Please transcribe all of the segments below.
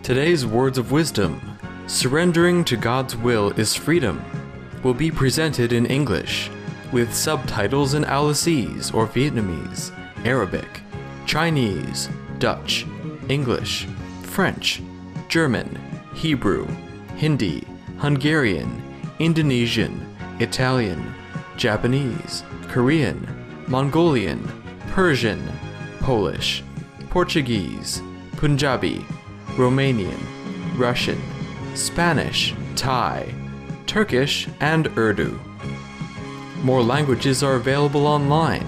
Today's words of wisdom, surrendering to God's will is freedom, will be presented in English, with subtitles in Aulacese or Vietnamese, Arabic, Chinese, Dutch, English, French, German, Hebrew, Hindi, Hungarian, Indonesian, Italian, Japanese, Korean, Mongolian, Persian, Polish, Portuguese, Punjabi, Romanian, Russian, Spanish, Thai, Turkish, and Urdu. More languages are available online.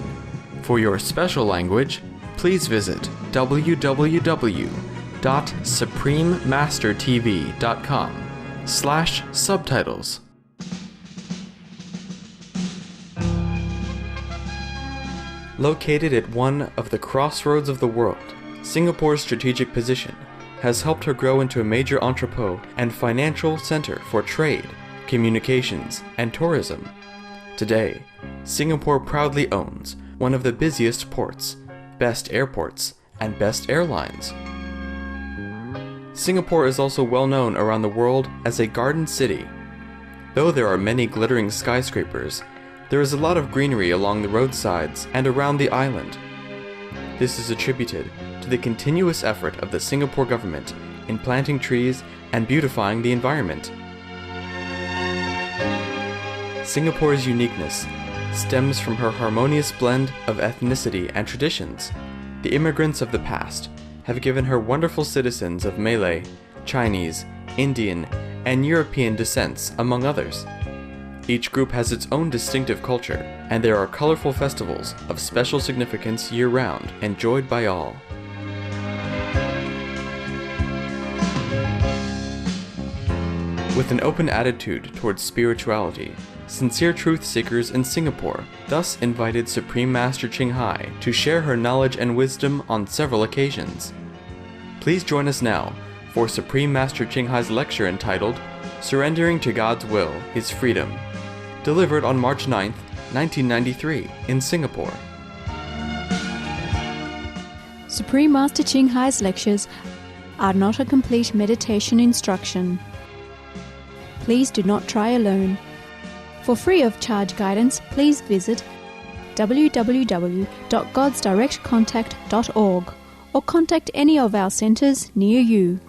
For your special language, please visit www.suprememastertv.com/subtitles. Located at one of the crossroads of the world, Singapore's strategic position has helped her grow into a major entrepot and financial center for trade, communications, and tourism. Today, Singapore proudly owns one of the busiest ports, best airports, and best airlines. Singapore is also well known around the world as a garden city. Though there are many glittering skyscrapers, there is a lot of greenery along the roadsides and around the island. This is attributed to the continuous effort of the Singapore government in planting trees and beautifying the environment. Singapore's uniqueness stems from her harmonious blend of ethnicity and traditions. The immigrants of the past have given her wonderful citizens of Malay, Chinese, Indian, and European descents, among others. Each group has its own distinctive culture, and there are colorful festivals of special significance year-round, enjoyed by all. With an open attitude towards spirituality, sincere truth seekers in Singapore thus invited Supreme Master Ching Hai to share her knowledge and wisdom on several occasions. Please join us now for Supreme Master Ching Hai's lecture entitled Surrendering to God's Will is Freedom, delivered on March 9, 1993 in Singapore. Supreme Master Ching Hai's lectures are not a complete meditation instruction. Please do not try alone. For free of charge guidance, please visit www.godsdirectcontact.org or contact any of our centers near you.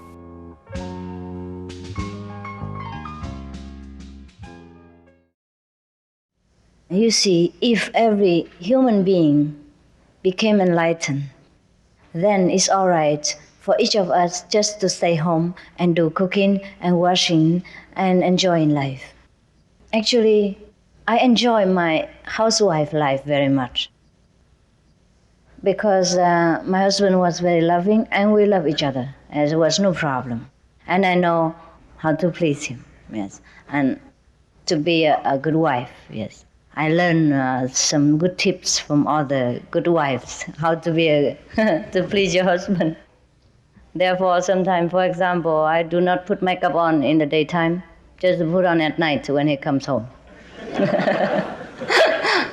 You see, if every human being became enlightened, then it's all right for each of us just to stay home and do cooking and washing and enjoying life. Actually, I enjoy my housewife life very much because my husband was very loving and we love each other. There was no problem. And I know how to please him, yes, and to be a good wife, yes. I learned some good tips from other good wives, how to be to please your husband. Therefore, sometimes, for example, I do not put makeup on in the daytime, just put on at night when he comes home.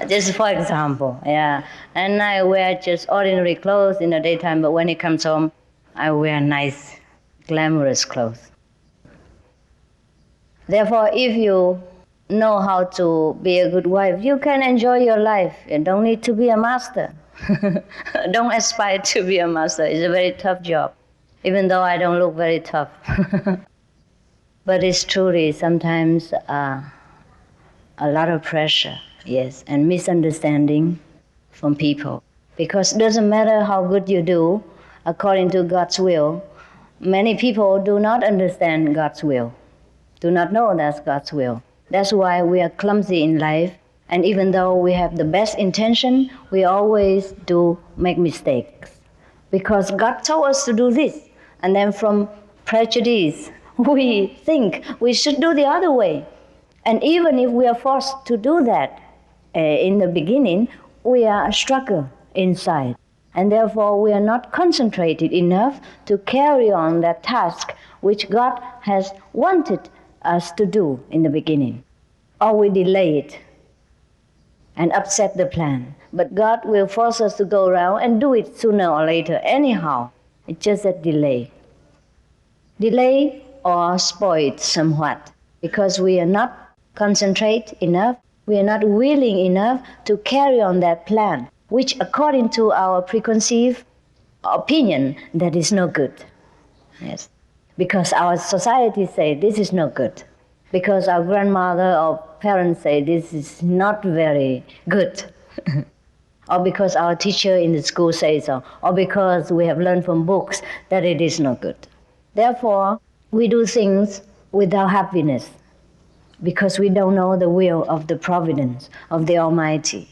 Just for example, yeah. And I wear just ordinary clothes in the daytime, but when he comes home, I wear nice, glamorous clothes. Therefore, if you know how to be a good wife, you can enjoy your life. You don't need to be a master. Don't aspire to be a master. It's a very tough job, even though I don't look very tough. But it's truly sometimes a lot of pressure, yes, and misunderstanding from people. Because it doesn't matter how good you do, according to God's will, many people do not understand God's will, do not know that's God's will. That's why we are clumsy in life, and even though we have the best intention, we always do make mistakes. Because God told us to do this, and then from prejudice, we think we should do the other way. And even if we are forced to do that in the beginning, we are struggle inside. And therefore, we are not concentrated enough to carry on that task which God has wanted us to do in the beginning. Or we delay it and upset the plan. But God will force us to go around and do it sooner or later anyhow. It's just a delay. delay or spoiled somewhat because we are not concentrate enough, we are not willing enough to carry on that plan, which according to our preconceived opinion, that is no good. Yes. Because our society say this is no good. Because our grandmother or parents say this is not very good. Or because our teacher in the school says so. Or because we have learned from books that it is not good. Therefore, we do things without happiness because we don't know the will of the providence of the Almighty.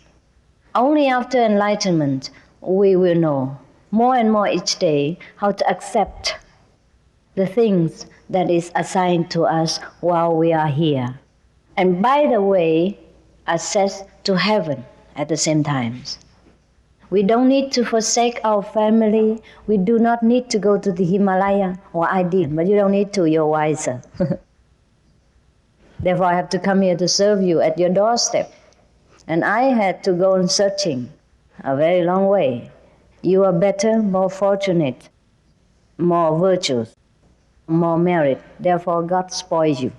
Only after enlightenment we will know more and more each day how to accept the things that is assigned to us while we are here. And by the way, access to heaven at the same time. We don't need to forsake our family. We do not need to go to the Himalaya, or I did, but you don't need to, you're wiser. Therefore, I have to come here to serve you at your doorstep. And I had to go on searching a very long way. You are better, more fortunate, more virtuous, more merit. Therefore, God spoils you.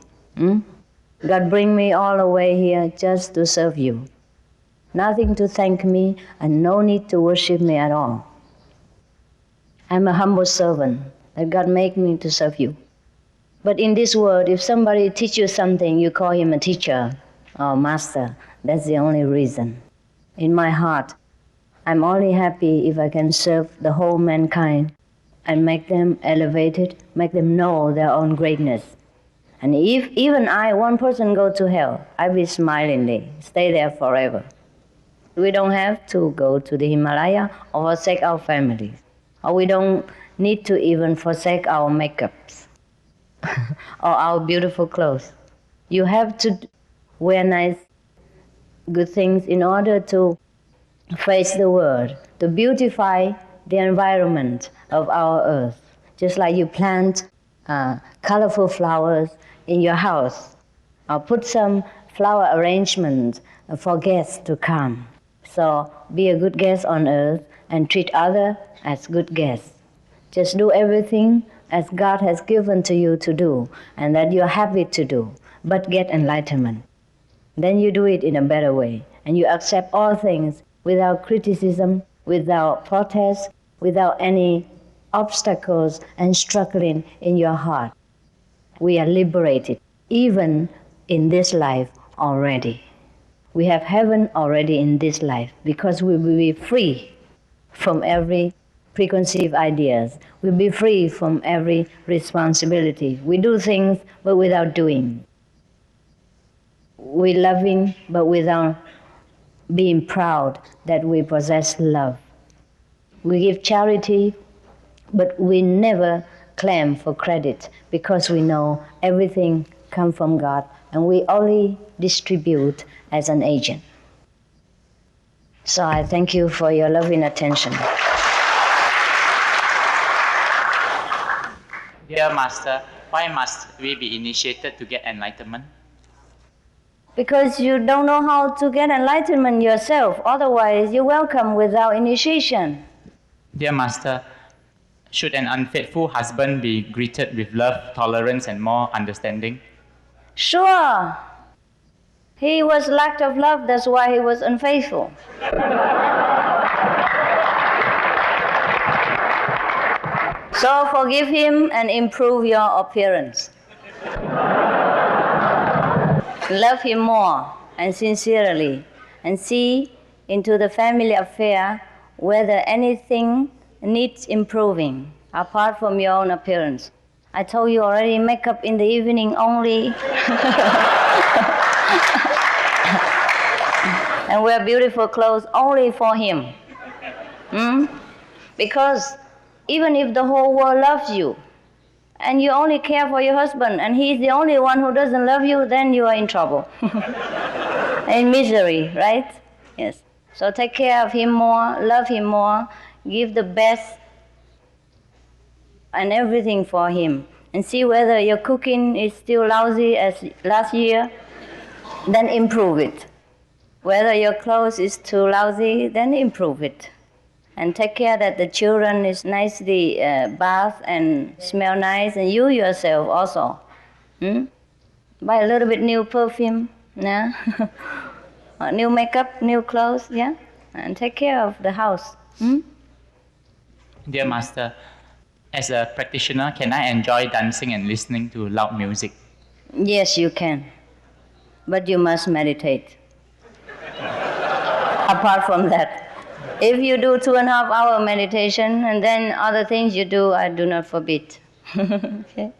God bring me all the way here just to serve you. Nothing to thank me and no need to worship me at all. I'm a humble servant that God make me to serve you. But in this world, if somebody teach you something, you call him a teacher or master. That's the only reason. In my heart, I'm only happy if I can serve the whole mankind and make them elevated, make them know their own greatness. And if even one person go to hell, I will smilingly stay there forever. We don't have to go to the Himalaya or forsake our families. Or we don't need to even forsake our makeups or our beautiful clothes. You have to wear nice, good things in order to face the world, to beautify the environment of our earth. Just like you plant colorful flowers in your house, or put some flower arrangement for guests to come. So be a good guest on earth and treat others as good guests. Just do everything as God has given to you to do and that you're happy to do, but get enlightenment. Then you do it in a better way and you accept all things without criticism, without protest, without any obstacles and struggling in your heart. We are liberated, even in this life already. We have heaven already in this life because we will be free from every preconceived ideas. We'll be free from every responsibility. We do things but without doing. We loving but without being proud that we possess love. We give charity but we never claim for credit because we know everything comes from God and we only distribute as an agent. So I thank you for your loving attention. Dear Master, why must we be initiated to get enlightenment? Because you don't know how to get enlightenment yourself. Otherwise, you're welcome without initiation. Dear Master, should an unfaithful husband be greeted with love, tolerance, and more understanding? Sure. He was lack of love, that's why he was unfaithful. So forgive him and improve your appearance. Love him more and sincerely and see into the family affair whether anything needs improving apart from your own appearance. I told you already, makeup in the evening only. And wear beautiful clothes only for him. Because even if the whole world loves you, and you only care for your husband, and he's the only one who doesn't love you, then you are in trouble. In misery, right? Yes. So take care of him more, love him more, give the best and everything for him. And see whether your cooking is still lousy as last year, then improve it. Whether your clothes is too lousy, then improve it. and take care that the children is nicely bathed and smell nice, and you yourself also. Buy a little bit new perfume, yeah? New makeup, new clothes, yeah? And take care of the house. Dear Master, as a practitioner, can I enjoy dancing and listening to loud music? Yes, you can. But you must meditate. Apart from that, if you do 2.5 hour meditation and then other things you do, I do not forbid. Okay?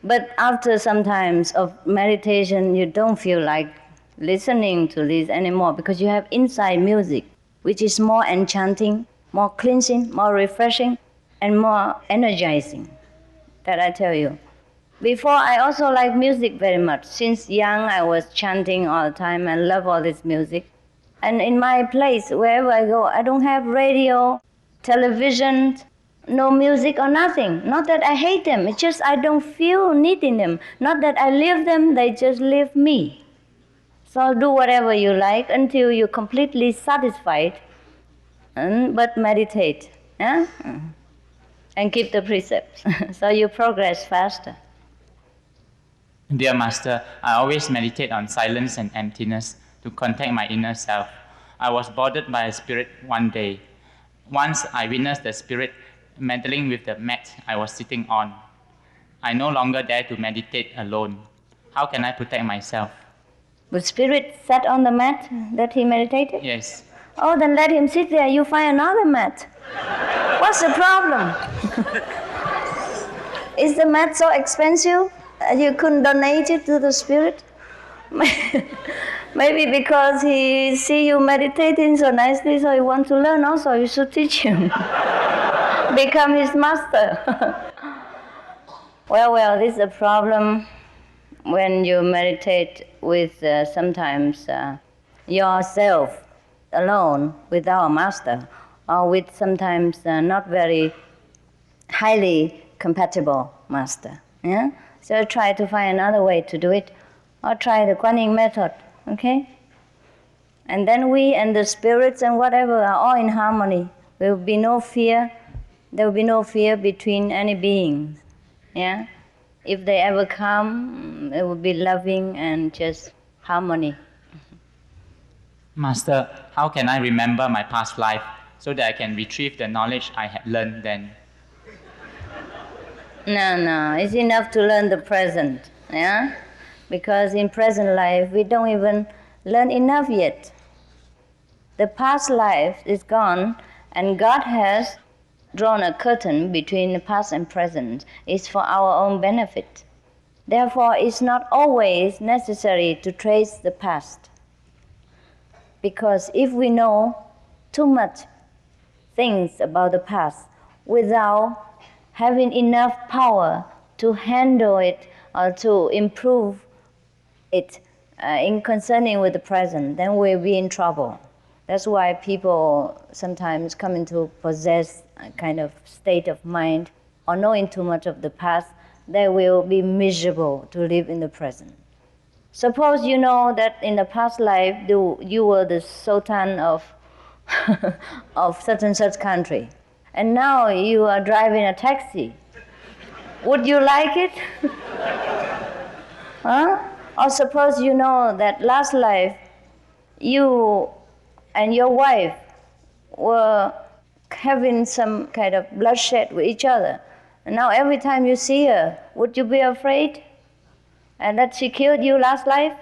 But after some times of meditation, you don't feel like listening to this anymore because you have inside music, which is more enchanting, more cleansing, more refreshing, and more energizing. That I tell you. Before, I also like music very much. Since young, I was chanting all the time and love all this music. And in my place, wherever I go, I don't have radio, television, no music or nothing. Not that I hate them, it's just I don't feel needing them. Not that I live them, they just live me. So do whatever you like until you're completely satisfied, but meditate, yeah? And keep the precepts, so you progress faster. Dear Master, I always meditate on silence and emptiness to contact my inner self. I was bothered by a spirit one day. Once I witnessed the spirit meddling with the mat I was sitting on. I no longer dare to meditate alone. How can I protect myself? The spirit sat on the mat that he meditated? Yes. Oh, then let him sit there. You find another mat. What's the problem? Is the mat so expensive that you couldn't donate it to the spirit? Maybe because he see you meditating so nicely, so he wants to learn also. You should teach him. Become his master. Well, this is a problem when you meditate with sometimes yourself alone without a master, or with sometimes not very highly compatible master. Yeah? So try to find another way to do it, or try the Kuan method, okay? And then we and the spirits and whatever are all in harmony. There will be no fear. There will be no fear between any beings. Yeah? If they ever come, it will be loving and just harmony. Master, how can I remember my past life so that I can retrieve the knowledge I had learned then? No, it's enough to learn the present, yeah? Because in present life, we don't even learn enough yet. The past life is gone, and God has drawn a curtain between the past and present. It's for our own benefit. Therefore, it's not always necessary to trace the past. Because if we know too much things about the past without having enough power to handle it or to improve it in concerning with the present, then we'll be in trouble. That's why people sometimes come into possess a kind of state of mind or knowing too much of the past, they will be miserable to live in the present. Suppose you know that in the past life you were the sultan of of such and such country, and now you are driving a taxi. Would you like it? Huh? Or suppose you know that last life you and your wife were having some kind of bloodshed with each other, and now every time you see her, would you be afraid? And that she killed you last life?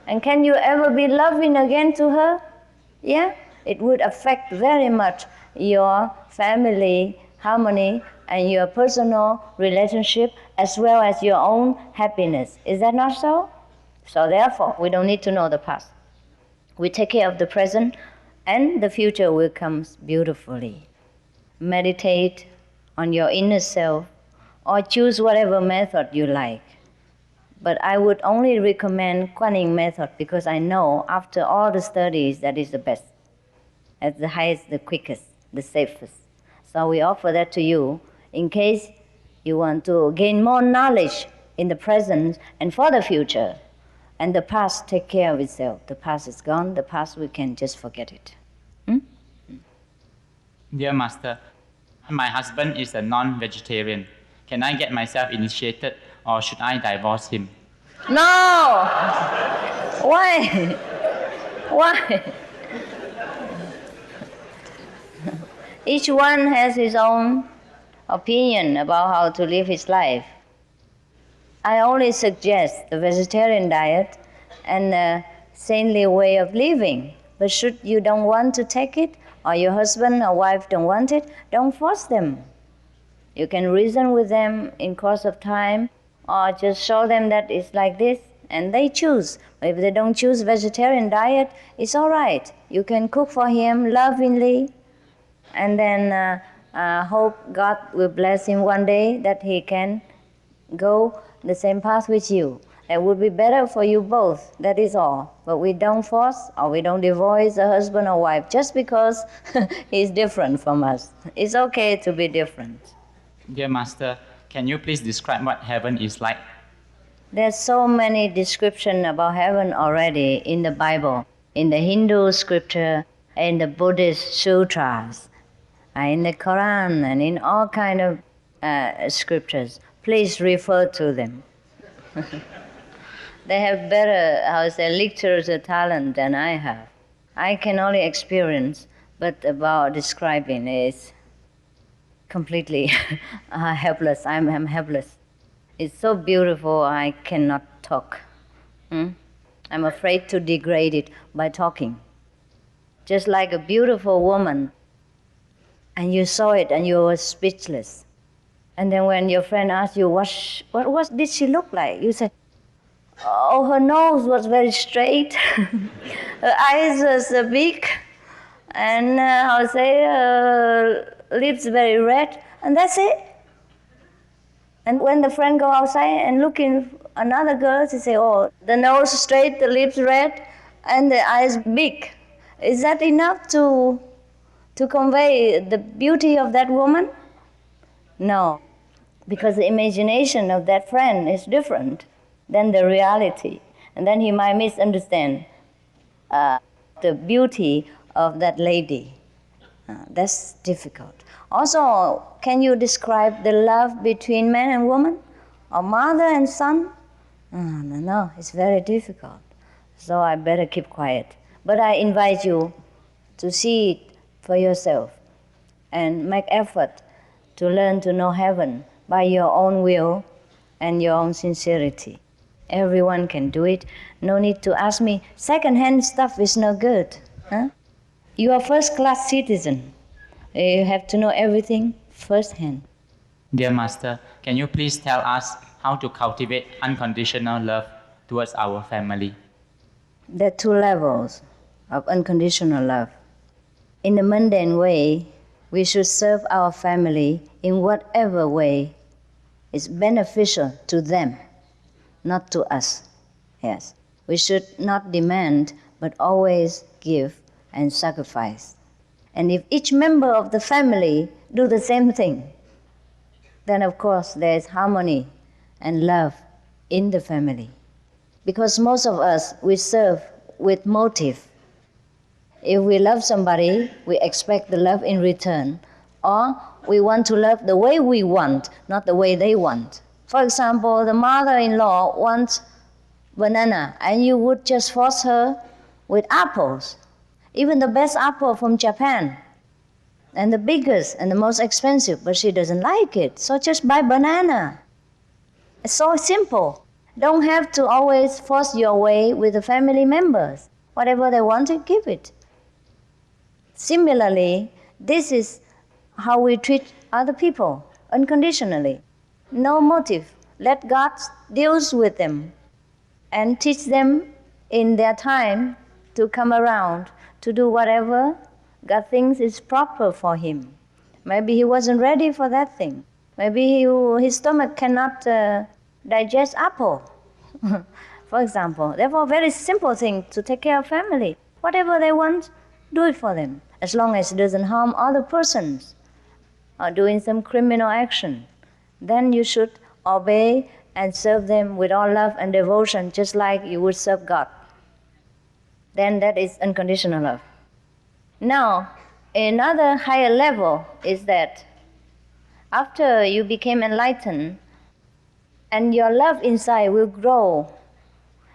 And can you ever be loving again to her? Yeah? It would affect very much your family harmony and your personal relationship as well as your own happiness. Is that not so? So therefore, we don't need to know the past. We take care of the present and the future will come beautifully. Meditate on your inner self or choose whatever method you like. But I would only recommend Kuan method because I know after all the studies that is the best. It's the highest, the quickest, the safest. So we offer that to you in case you want to gain more knowledge in the present and for the future. And the past take care of itself. The past is gone. The past we can just forget it. Dear Master, my husband is a non-vegetarian. Can I get myself initiated or should I divorce him? No! Why? Why? Each one has his own opinion about how to live his life. I only suggest the vegetarian diet and a saintly way of living. But should you don't want to take it, or your husband or wife don't want it, don't force them. You can reason with them in course of time, or just show them that it's like this, and they choose. If they don't choose vegetarian diet, it's all right. You can cook for him lovingly, and then hope God will bless him one day that he can go the same path with you. That would be better for you both, that is all. But we don't force or we don't divorce a husband or wife just because he's different from us. It's okay to be different. Dear Master, can you please describe what heaven is like? There's so many descriptions about heaven already in the Bible, in the Hindu scripture, in the Buddhist sutras, in the Quran, and in all kind of scriptures. Please refer to them. They have better, literature talent than I have. I can only experience, but about describing is completely helpless. I'm helpless. It's so beautiful, I cannot talk. I'm afraid to degrade it by talking. Just like a beautiful woman, and you saw it and you were speechless. And then when your friend asked you, what did she look like? You said, oh, her nose was very straight, her eyes was big, and lips very red, and that's it. And when the friend go outside and looking another girl, she say, oh, the nose straight, the lips red, and the eyes big. Is that enough to convey the beauty of that woman? No, because the imagination of that friend is different than the reality. And then he might misunderstand the beauty of that lady. That's difficult. Also, can you describe the love between man and woman, or mother and son? No, it's very difficult. So I better keep quiet. But I invite you to see it for yourself and make effort to learn to know heaven by your own will and your own sincerity. Everyone can do it. No need to ask me, second-hand stuff is no good. Huh? You are first-class citizen. You have to know everything firsthand. Dear Master, can you please tell us how to cultivate unconditional love towards our family? There are two levels of unconditional love. In the mundane way, we should serve our family in whatever way is beneficial to them, not to us. Yes, we should not demand, but always give and sacrifice. And if each member of the family do the same thing, then of course there is harmony and love in the family. Because most of us, we serve with motive. If we love somebody, we expect the love in return, or we want to love the way we want, not the way they want. For example, the mother-in-law wants banana, and you would just force her with apples, even the best apple from Japan, and the biggest and the most expensive, but she doesn't like it, so just buy banana. It's so simple. Don't have to always force your way with the family members. Whatever they want to, give it. Similarly, this is how we treat other people, unconditionally. No motive. Let God deal with them and teach them in their time to come around to do whatever God thinks is proper for him. Maybe he wasn't ready for that thing. Maybe his stomach cannot digest apple, for example. Therefore, very simple thing to take care of family. Whatever they want, do it for them, as long as it doesn't harm other persons or doing some criminal action. Then you should obey and serve them with all love and devotion, just like you would serve God. Then that is unconditional love. Now, Another higher level is that after you became enlightened, and your love inside will grow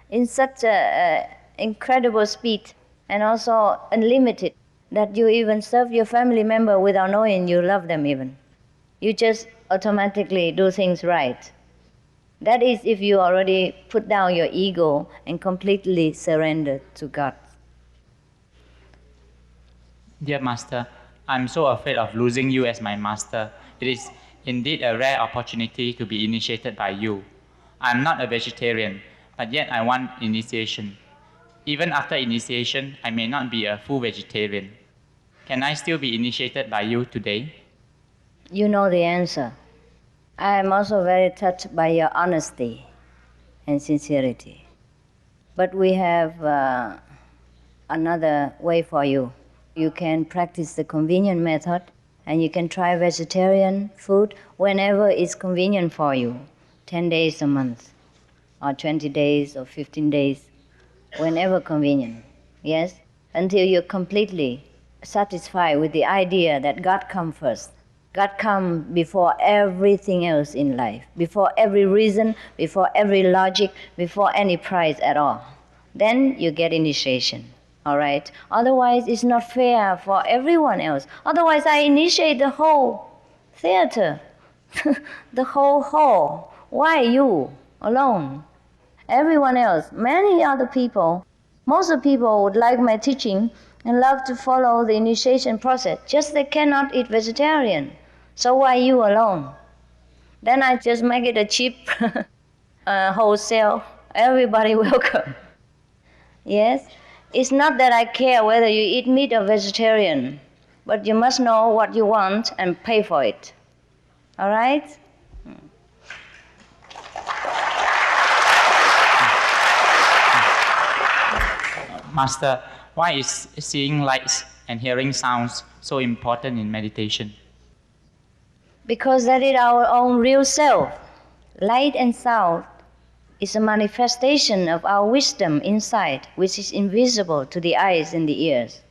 in such an incredible speed and also unlimited that you even serve your family member without knowing you love them even. You just automatically do things right. That is if you already put down your ego and completely surrender to God. Dear Master, I'm so afraid of losing you as my master. It is indeed a rare opportunity to be initiated by you. I'm not a vegetarian, but yet I want initiation. Even after initiation, I may not be a full vegetarian. Can I still be initiated by you today? You know the answer. I am also very touched by your honesty and sincerity. But we have another way for you. You can practice the convenient method, and you can try vegetarian food whenever it's convenient for you. 10 days a month, or 20 days, or 15 days, whenever convenient. Yes? Until you're completely satisfied with the idea that God comes first. God comes before everything else in life, before every reason, before every logic, before any price at all. Then you get initiation. All right? Otherwise, it's not fair for everyone else. Otherwise, I initiate the whole theater, the whole hall. Why you alone? Everyone else, many other people, most of the people would like my teaching and love to follow the initiation process. Just they cannot eat vegetarian. So why you alone? Then I just make it a cheap wholesale. Everybody welcome. Yes? It's not that I care whether you eat meat or vegetarian, but you must know what you want and pay for it. All right? Master, why is seeing lights and hearing sounds so important in meditation? Because that is our own real self. Light and sound is a manifestation of our wisdom inside, which is invisible to the eyes and the ears.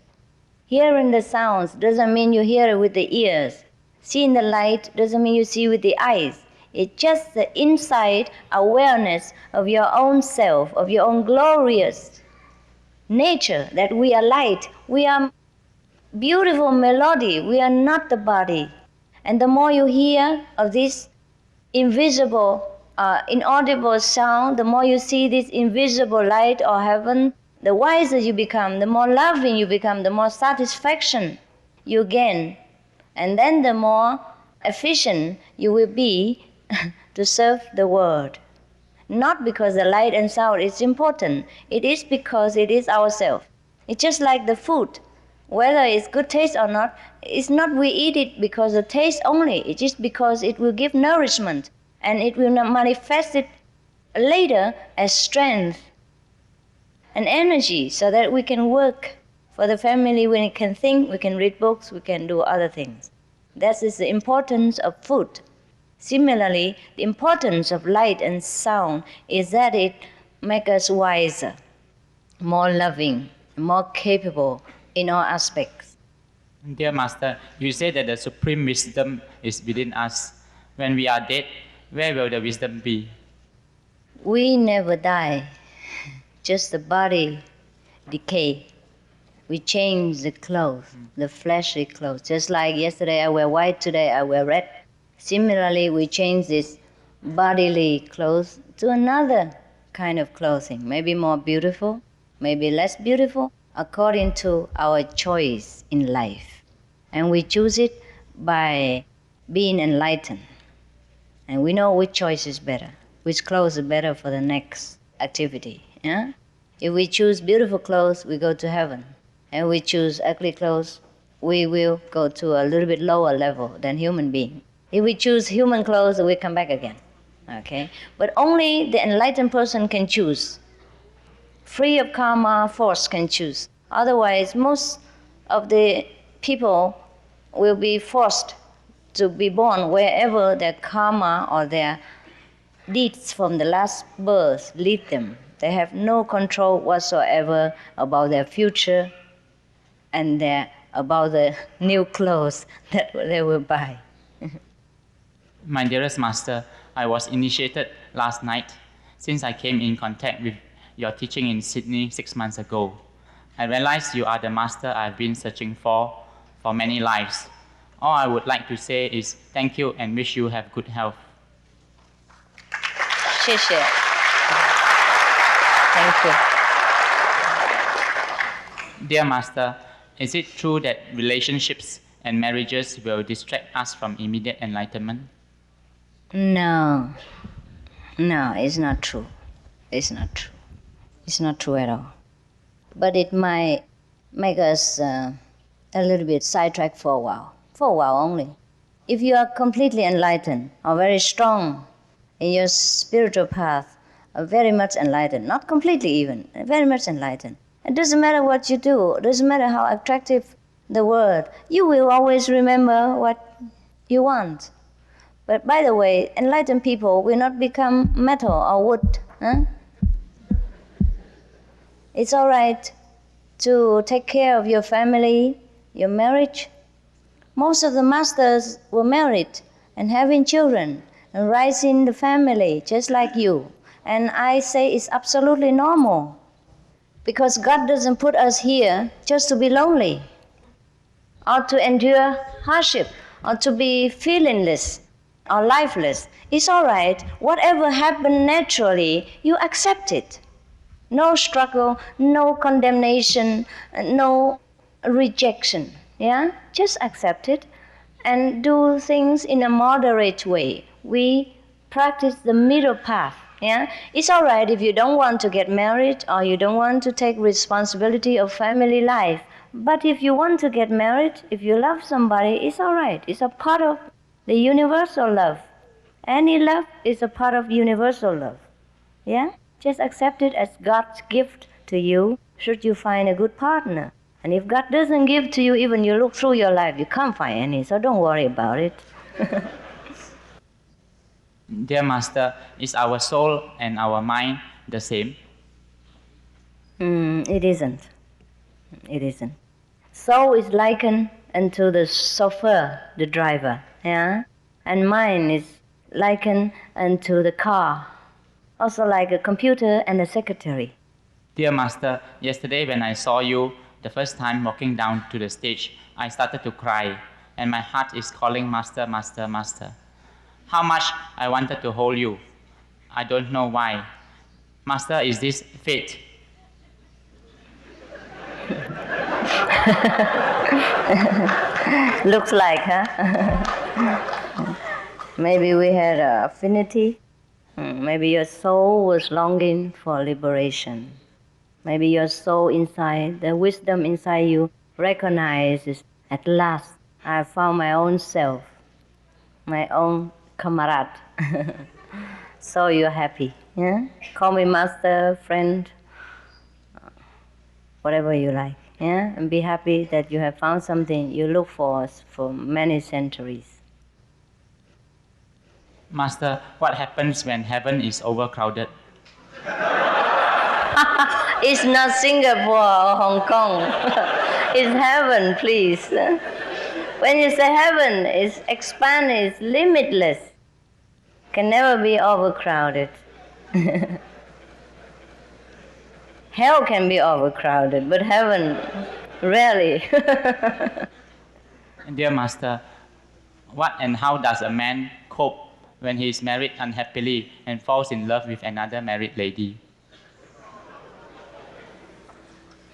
Hearing the sounds doesn't mean you hear it with the ears. Seeing the light doesn't mean you see with the eyes. It's just the inside awareness of your own self, of your own glorious nature, that we are light, we are beautiful melody, we are not the body. And the more you hear of this invisible, inaudible sound, the more you see this invisible light or heaven, the wiser you become, the more loving you become, the more satisfaction you gain. And then the more efficient you will be to serve the world. Not because the light and sound is important. It is because it is ourselves. It's just like the food. Whether it's good taste or not, it's not we eat it because of taste only. It's just because it will give nourishment. And it will manifest it later as strength and energy so that we can work for the family, we can think, we can read books, we can do other things. That is the importance of food. Similarly, the importance of light and sound is that it makes us wiser, more loving, more capable in all aspects. Dear Master, you say that the supreme wisdom is within us. When we are dead, where will the wisdom be? We never die, just the body decay. We change the clothes, the fleshly clothes. Just like yesterday I wear white, today I wear red. Similarly, we change this bodily clothes to another kind of clothing, maybe more beautiful, maybe less beautiful, according to our choice in life. And we choose it by being enlightened. And we know which choice is better, which clothes is better for the next activity. Yeah? If we choose beautiful clothes, we go to heaven. And we choose ugly clothes, we will go to a little bit lower level than human being. If we choose human clothes, we come back again. Okay? But only the enlightened person can choose. Free of karma force can choose. Otherwise, most of the people will be forced to be born wherever their karma or their deeds from the last birth lead them. They have no control whatsoever about their future and their about the new clothes that they will buy. My dearest Master, I was initiated last night since I came in contact with your teaching in Sydney 6 months ago. I realized you are the Master I've been searching for many lives. All I would like to say is thank you and wish you have good health. 谢谢. Thank you. Dear Master, is it true that relationships and marriages will distract us from immediate enlightenment? No, it's not true. It's not true. It's not true at all. But it might make us a little bit sidetracked for a while only. If you are completely enlightened or very strong in your spiritual path, very much enlightened, not completely even, very much enlightened, it doesn't matter what you do, it doesn't matter how attractive the word, you will always remember what you want. But by the way, enlightened people will not become metal or wood. Huh? It's all right to take care of your family, your marriage. Most of the masters were married and having children and raising the family just like you. And I say it's absolutely normal because God doesn't put us here just to be lonely or to endure hardship or to be feelingless or lifeless. It's all right. Whatever happened naturally, you accept it. No struggle, no condemnation, no rejection. Yeah? Just accept it and do things in a moderate way. We practice the middle path. Yeah? It's all right if you don't want to get married or you don't want to take responsibility of family life. But if you want to get married, if you love somebody, it's all right. It's a part of the universal love. Any love is a part of universal love. Yeah? Just accept it as God's gift to you should you find a good partner. And if God doesn't give to you, even you look through your life, you can't find any, so don't worry about it. Dear Master, is our soul and our mind the same? It isn't. It isn't. Soul is likened unto the chauffeur, the driver, yeah? And mind is likened unto the car, also like a computer and a secretary. Dear Master, yesterday when I saw you the first time walking down to the stage, I started to cry, and my heart is calling Master, Master, Master. How much I wanted to hold you. I don't know why. Master, is this fate? Looks like, huh? Maybe we had an affinity. Maybe your soul was longing for liberation. Maybe your soul inside, the wisdom inside you recognizes, at last, I found my own self, my own comrade. So you're happy. Yeah? Call me master, friend, whatever you like. Yeah? And be happy that you have found something you look for many centuries. Master, what happens when heaven is overcrowded? It's not Singapore or Hong Kong. It's heaven, please. When you say heaven, it's expanded, it's limitless. Can never be overcrowded. Hell can be overcrowded, but heaven, rarely. Dear Master, what and how does a man cope when he is married unhappily and falls in love with another married lady?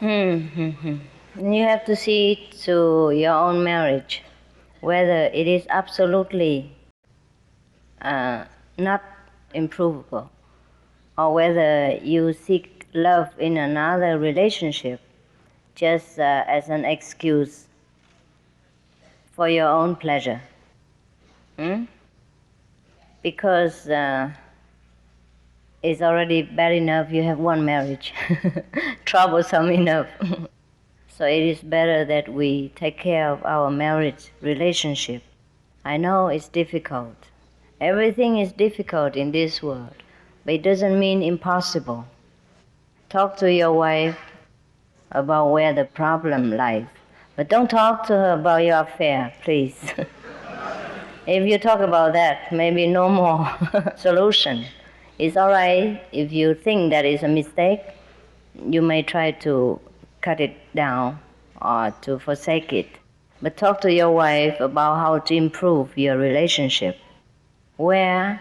You have to see to your own marriage whether it is absolutely not improvable, or whether you seek love in another relationship just as an excuse for your own pleasure. Because it's already bad enough you have one marriage, troublesome enough. So it is better that we take care of our marriage relationship. I know it's difficult. Everything is difficult in this world, but it doesn't mean impossible. Talk to your wife about where the problem lies. But don't talk to her about your affair, please. If you talk about that, maybe no more solution. It's all right if you think that is a mistake. You may try to cut it down or to forsake it. But talk to your wife about how to improve your relationship, where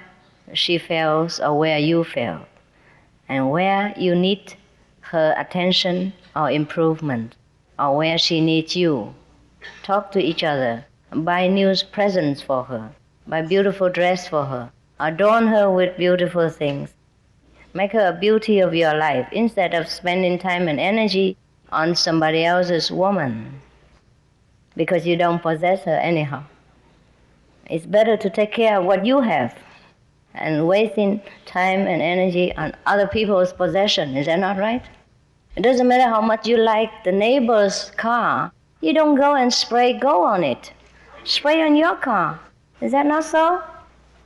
she fails or where you fail, and where you need her attention or improvement, or where she needs you. Talk to each other. Buy new presents for her. Buy beautiful dress for her. Adorn her with beautiful things. Make her a beauty of your life instead of spending time and energy on somebody else's woman, because you don't possess her anyhow. It's better to take care of what you have and wasting time and energy on other people's possession. Is that not right? It doesn't matter how much you like the neighbor's car. You don't go and spray go on it. Spray on your car. Is that not so?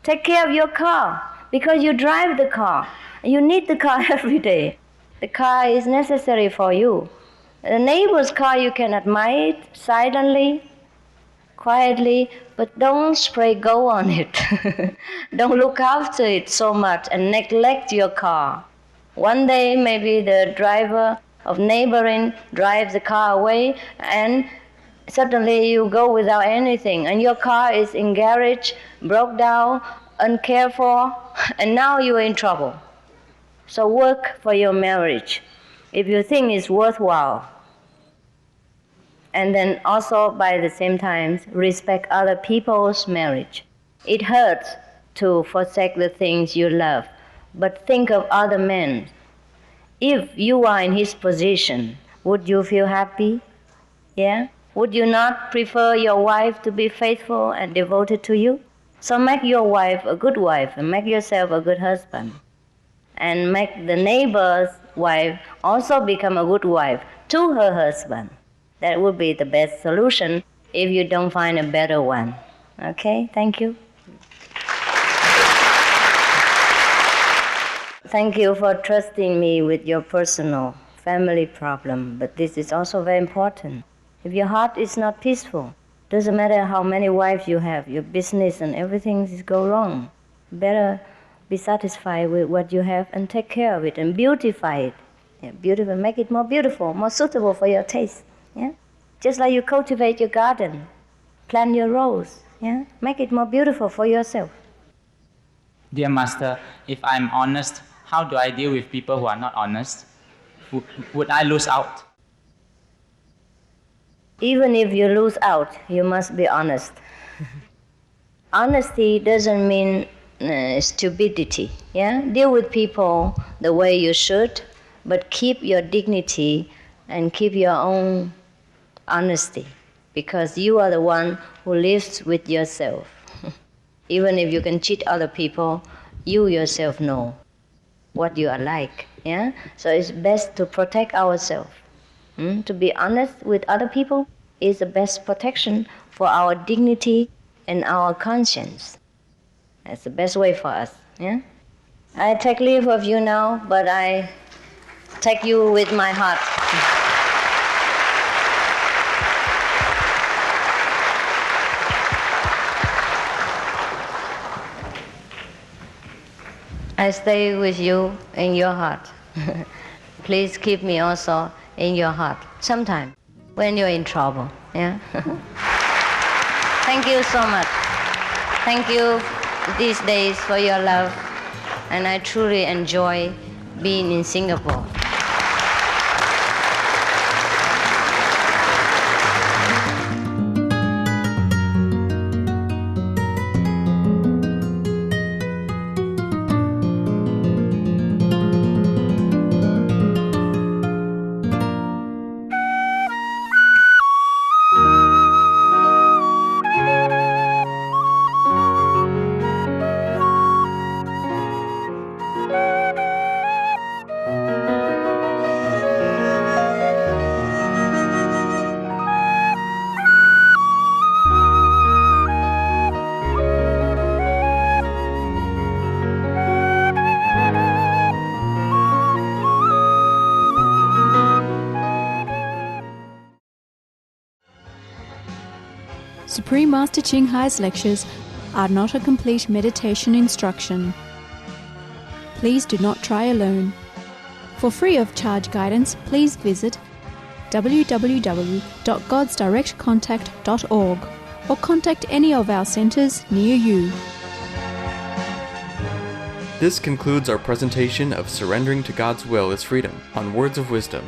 Take care of your car because you drive the car. You need the car every day. The car is necessary for you. The neighbor's car you can admire it silently, quietly, but don't spray go on it. Don't look after it so much and neglect your car. One day maybe the driver of neighboring drives the car away and suddenly you go without anything and your car is in garage, broke down, uncared for, and now you're in trouble. So work for your marriage if you think it's worthwhile. And then also by the same time, respect other people's marriage. It hurts to forsake the things you love, but think of other men. If you are in his position, would you feel happy? Yeah? Would you not prefer your wife to be faithful and devoted to you? So make your wife a good wife and make yourself a good husband. And make the neighbor's wife also become a good wife to her husband. That would be the best solution if you don't find a better one. Okay, thank you. Thank you for trusting me with your personal family problem, but this is also very important. If your heart is not peaceful, doesn't matter how many wives you have, your business and everything is go wrong. Better be satisfied with what you have and take care of it and beautify it. Yeah, beautiful, make it more beautiful, more suitable for your taste. Yeah? Just like you cultivate your garden, plant your rose, yeah? Make it more beautiful for yourself. Dear Master, if I'm honest, how do I deal with people who are not honest? Would I lose out? Even if you lose out, you must be honest. Honesty doesn't mean stupidity. Yeah? Deal with people the way you should, but keep your dignity and keep your own honesty, because you are the one who lives with yourself. Even if you can cheat other people, you yourself know what you are like. Yeah? So it's best to protect ourselves. To be honest with other people is the best protection for our dignity and our conscience. That's the best way for us. Yeah? I take leave of you now, but I take you with my heart. I stay with you in your heart. Please keep me also in your heart sometime when you're in trouble. Yeah? Thank you so much. Thank you these days for your love, and I truly enjoy being in Singapore. Supreme Master Ching Hai's lectures are not a complete meditation instruction. Please do not try alone. For free of charge guidance, please visit www.godsdirectcontact.org or contact any of our centers near you. This concludes our presentation of Surrendering to God's Will is Freedom on Words of Wisdom.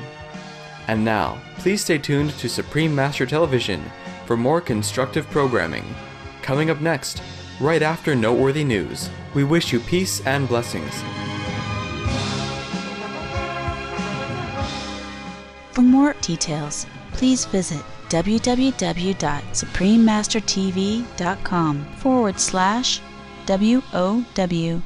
And now, please stay tuned to Supreme Master Television for more constructive programming. Coming up next, right after noteworthy news, we wish you peace and blessings. For more details, please visit www.suprememastertv.com/WOW